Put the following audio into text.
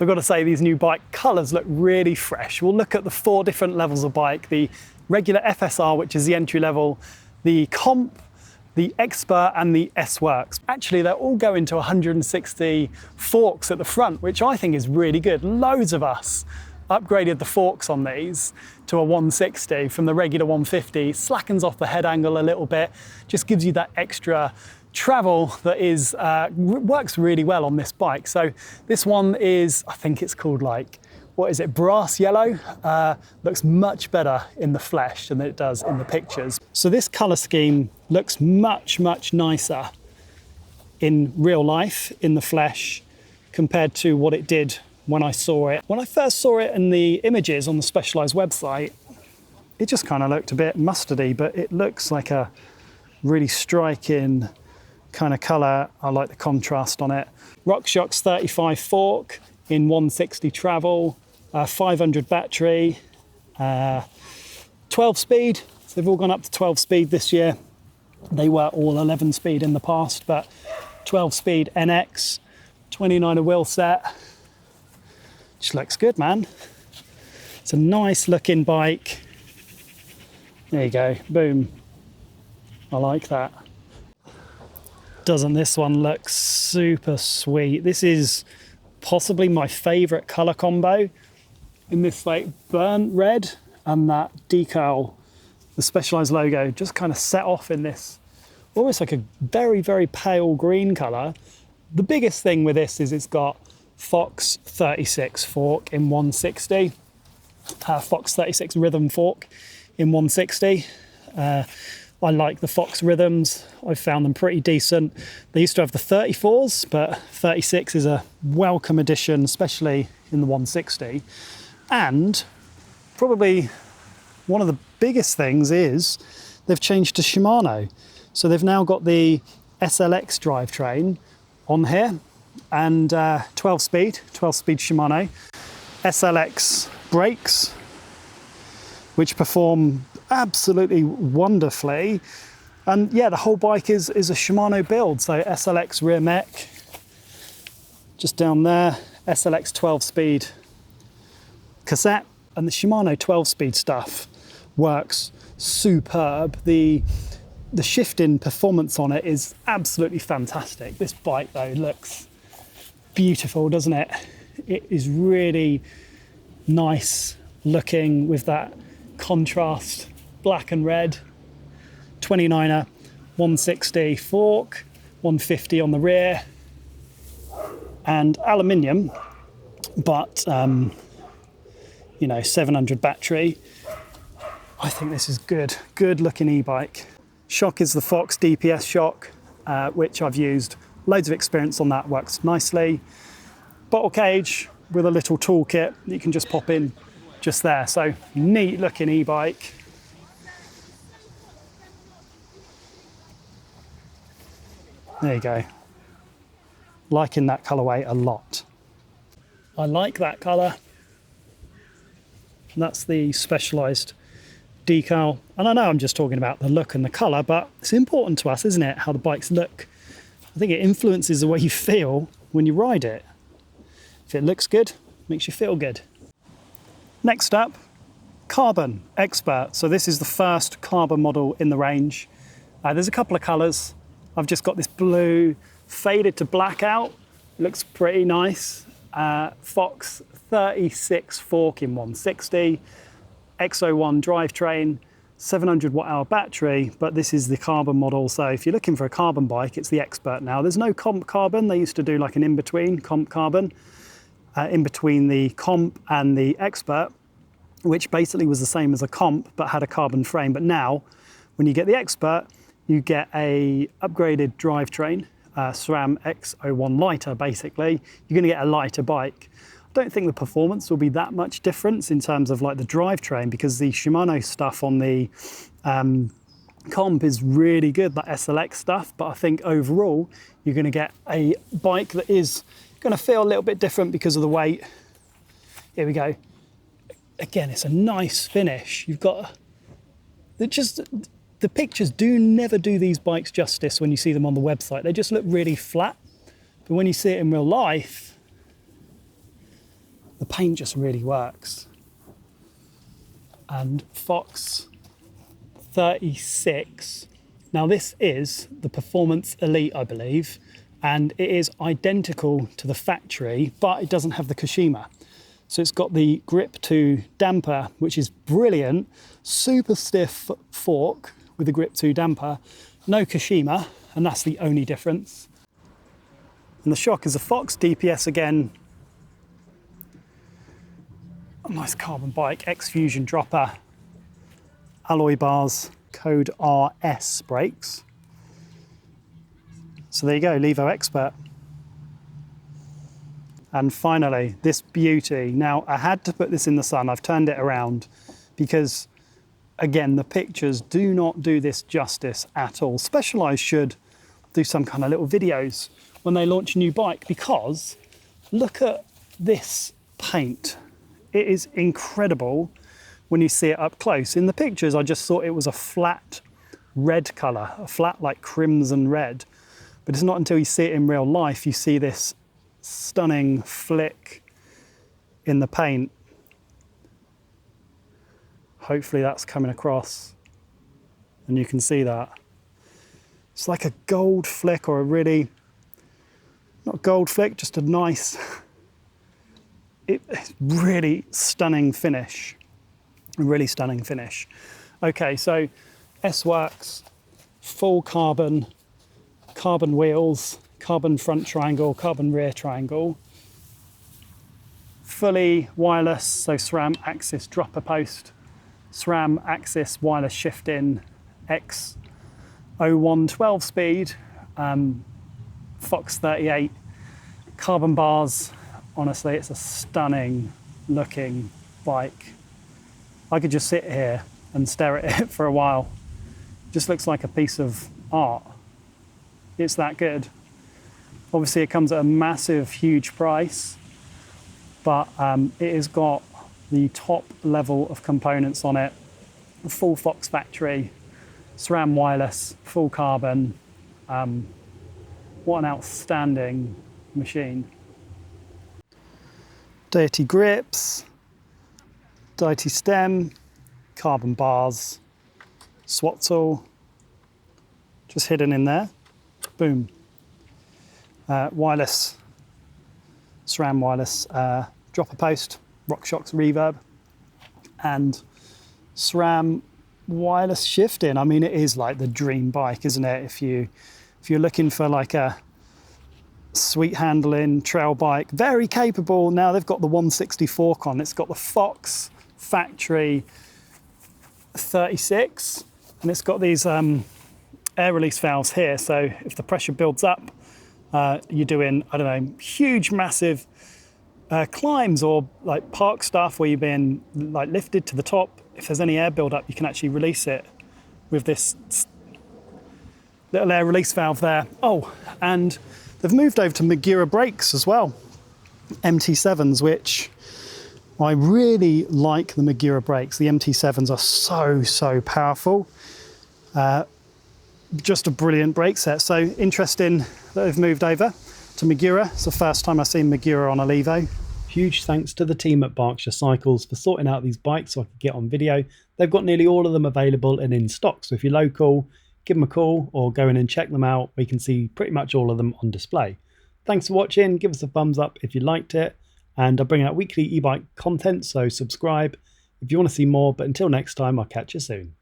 So I've got to say, these new bike colours look really fresh. We'll look at the 4 different levels of bike: the regular FSR, which is the entry level, the Comp, the Expert and the S-Works. Actually, they're all going to 160 forks at the front, which I think is really good. Loads of us upgraded the forks on these to a 160 from the regular 150. Slackens off the head angle a little bit, just gives you that extra travel that is works really well on this bike. So this one is, I think it's called, like, what is it, brass yellow? Looks much better in the flesh than it does in the pictures. So this colour scheme looks much nicer in real life, in the flesh, compared to what it did when I saw it. When I first saw it in the images on the Specialized website, it just kind of looked a bit mustardy, but it looks like a really striking kind of colour. I like the contrast on it. ROCKSHOX 35 fork in 160 travel, 500 battery, 12 speed. So they've all gone up to 12 speed this year. They were all 11 speed in the past, but 12 speed NX, 29er wheel set. Just looks good, man. It's a nice looking bike. There you go, boom. I like that. Doesn't this one look super sweet? This is possibly my favourite colour combo, in this like burnt red and that decal, the Specialized logo, just kind of set off in this almost like a very pale green colour. The biggest thing with this is it's got Fox 36 fork in 160, Fox 36 rhythm fork in 160. I like the Fox rhythms. I've found them pretty decent. They used to have the 34s, but 36 is a welcome addition, especially in the 160. And probably one of the biggest things is they've changed to Shimano. So they've now got the SLX drivetrain on here, and 12 speed Shimano. SLX brakes, which perform absolutely wonderfully. And yeah, the whole bike is a Shimano build. So SLX rear mech, just down there, SLX 12 speed cassette, and the Shimano 12 speed stuff works superb. The shifting performance on it is absolutely fantastic. This bike though looks beautiful, doesn't it? It is really nice looking with that contrast, black and red. 29er 160 fork, 150 on the rear, and aluminium, but you know, 700 battery. I think this is good looking e-bike. Shock is the Fox DPS shock, which I've used. Loads of experience on that, works nicely. Bottle cage with a little toolkit that you can just pop in just there. So neat looking e-bike. There you go. Liking that colourway a lot. I like that colour. That's the Specialized decal. And I know I'm just talking about the look and the colour, but it's important to us, isn't it, how the bikes look? I think it influences the way you feel when you ride it. If it looks good, it makes you feel good. Next up, Carbon Expert. So this is the first carbon model in the range. There's a couple of colours. I've just got this blue faded to black out. Looks pretty nice. Fox 36 fork in 160, X01 drivetrain, 700 watt-hour battery, but this is the carbon model. So if you're looking for a carbon bike, it's the Expert now. There's no Comp Carbon. They used to do like an in-between Comp Carbon, in between the Comp and the Expert, which basically was the same as a Comp, but had a carbon frame. But now, when you get the Expert, you get a upgraded drivetrain, SRAM X01 lighter, basically. You're gonna get a lighter bike. I don't think the performance will be that much difference in terms of like the drivetrain, because the Shimano stuff on the Comp is really good, that SLX stuff. But I think overall, you're gonna get a bike that is gonna feel a little bit different because of the weight. Here we go. Again, it's a nice finish. You've got, the pictures never do these bikes justice when you see them on the website. They just look really flat. But when you see it in real life, The paint just really works. And Fox 36. Now this is the Performance Elite, I believe, and it is identical to the factory, but it doesn't have the Kashima. So it's got the grip to damper, which is brilliant. Super stiff fork with the grip to damper. No Kashima, and that's the only difference. And the shock is a Fox DPS again. A nice carbon bike, X-Fusion dropper. Alloy bars, code RS brakes. So there you go, Levo Expert. And finally, this beauty. Now, I had to put this in the sun. I've turned it around because, again, the pictures do not do this justice at all. Specialized should do some kind of little videos when they launch a new bike, because look at this paint. It is incredible when you see it up close. In the pictures, I just thought it was a flat red color, a flat like crimson red. But it's not until you see it in real life, you see this stunning flick in the paint. Hopefully that's coming across and you can see that. It's like a gold flick, or a really, not gold flick, just a nice, it's really stunning finish. A really stunning finish. Okay, so S-Works, full carbon, carbon wheels, carbon front triangle, carbon rear triangle, fully wireless, so SRAM axis dropper post, SRAM axis wireless shift-in, X01 12 speed, Fox 38, carbon bars. Honestly, it's a stunning looking bike. I could just sit here and stare at it for a while. It just looks like a piece of art. It's that good. Obviously, it comes at a massive, huge price, but it has got the top level of components on it. Full Fox factory, SRAM wireless, full carbon. What an outstanding machine. Deity grips, Deity stem, carbon bars, SWAT tool, just hidden in there. Boom. Wireless, SRAM wireless dropper post, ROCKSHOX reverb, and SRAM wireless shift-in. I mean, it is like the dream bike, isn't it? If you're looking for like a sweet handling trail bike, very capable. Now they've got the 160 fork on. It's got the Fox factory 36, and it's got these air release valves here. So if the pressure builds up, you're doing, I don't know, huge, massive climbs or like park stuff where you've been like lifted to the top. If there's any air build up, you can actually release it with this little air release valve there. Oh, and they've moved over to Magura brakes as well, MT7s, which I really like the Magura brakes. The MT7s are so powerful. Just a brilliant brake set. So interesting that they've moved over to Magura. It's the first time I've seen Magura on a Levo. Huge thanks to the team at Berkshire Cycles for sorting out these bikes so I could get on video. They've got nearly all of them available and in stock. So if you're local, give them a call or go in and check them out. We can see pretty much all of them on display. Thanks for watching. Give us a thumbs up if you liked it. And I bring out weekly e-bike content, so subscribe if you want to see more. But until next time, I'll catch you soon.